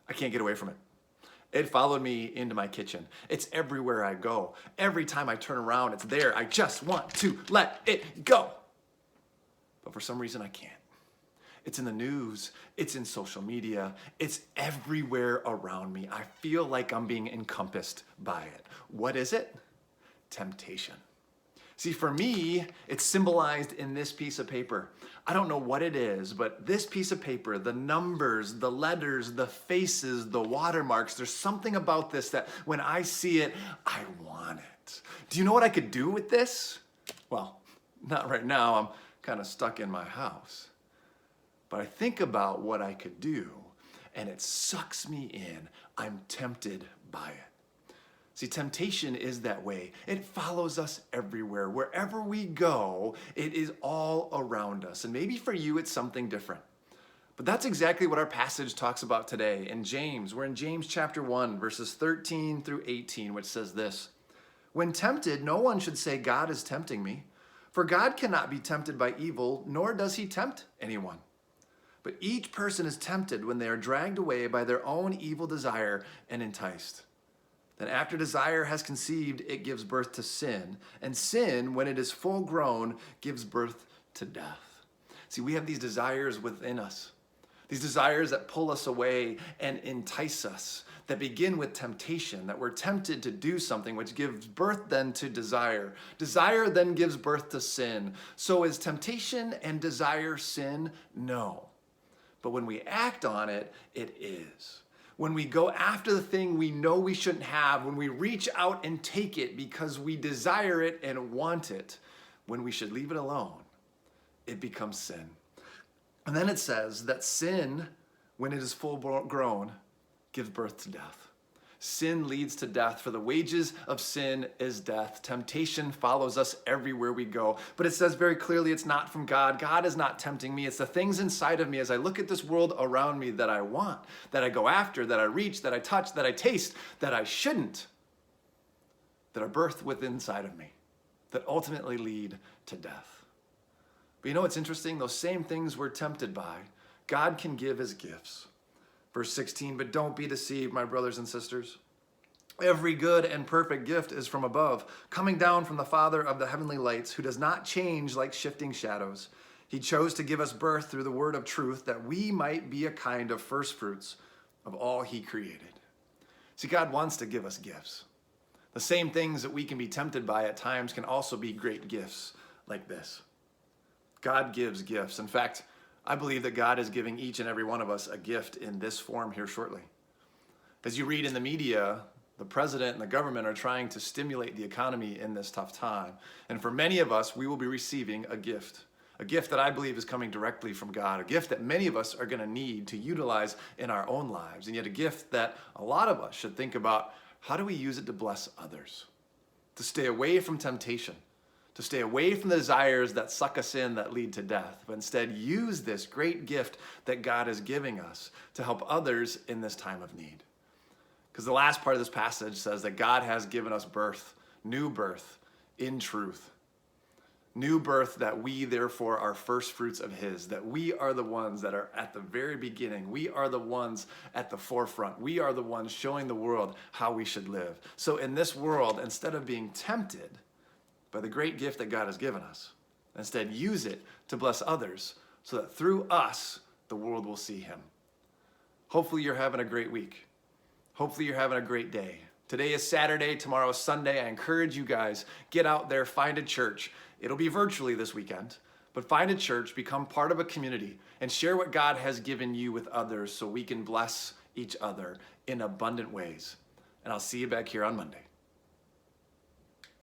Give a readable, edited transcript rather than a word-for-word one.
I can't get away from it. It followed me into my kitchen. It's everywhere I go. Every time I turn around, it's there. I just want to let it go. But for some reason, I can't. It's in the news. It's in social media. It's everywhere around me. I feel like I'm being encompassed by it. What is it? Temptation. See, for me, it's symbolized in this piece of paper. I don't know what it is, but this piece of paper, the numbers, the letters, the faces, the watermarks, there's something about this that when I see it, I want it. Do you know what I could do with this? Well, not right now. I'm kind of stuck in my house. But I think about what I could do, and it sucks me in. I'm tempted by it. See, temptation is that way. It follows us everywhere. Wherever we go, it is all around us. And maybe for you, it's something different. But that's exactly what our passage talks about today in James. We're in James chapter 1, verses 13 through 18, which says this: "When tempted, no one should say, 'God is tempting me.' For God cannot be tempted by evil, nor does he tempt anyone. But each person is tempted when they are dragged away by their own evil desire and enticed. Then after desire has conceived, it gives birth to sin. And sin, when it is full grown, gives birth to death." See, we have these desires within us. These desires that pull us away and entice us, that begin with temptation, that we're tempted to do something, which gives birth then to desire. Desire then gives birth to sin. So is temptation and desire sin? No. But when we act on it, it is. When we go after the thing we know we shouldn't have, when we reach out and take it because we desire it and want it, when we should leave it alone, it becomes sin. And then it says that sin, when it is full grown, gives birth to death. Sin leads to death, for the wages of sin is death. Temptation follows us everywhere we go. But it says very clearly it's not from God. God is not tempting me. It's the things inside of me as I look at this world around me that I want, that I go after, that I reach, that I touch, that I taste, that I shouldn't, that are birthed within inside of me, that ultimately lead to death. But you know what's interesting? Those same things we're tempted by, God can give as gifts. Verse 16, "But don't be deceived, my brothers and sisters. Every good and perfect gift is from above, coming down from the Father of the heavenly lights, who does not change like shifting shadows. He chose to give us birth through the word of truth, that we might be a kind of first fruits of all he created." See, God wants to give us gifts. The same things that we can be tempted by at times can also be great gifts like this. God gives gifts. In fact, I believe that God is giving each and every one of us a gift in this form here shortly. As you read in the media, the president and the government are trying to stimulate the economy in this tough time. And for many of us, we will be receiving a gift that I believe is coming directly from God, a gift that many of us are going to need to utilize in our own lives, and yet a gift that a lot of us should think about, how do we use it to bless others, to stay away from temptation, to stay away from the desires that suck us in, that lead to death, but instead use this great gift that God is giving us to help others in this time of need. Because the last part of this passage says that God has given us birth, new birth in truth. New birth, that we therefore are first fruits of his, that we are the ones that are at the very beginning. We are the ones at the forefront. We are the ones showing the world how we should live. So in this world, instead of being tempted by the great gift that God has given us, instead use it to bless others so that through us, the world will see him. Hopefully you're having a great week. Hopefully you're having a great day. Today is Saturday, tomorrow is Sunday. I encourage you guys, get out there, find a church. It'll be virtually this weekend, but find a church, become part of a community, and share what God has given you with others so we can bless each other in abundant ways. And I'll see you back here on Monday.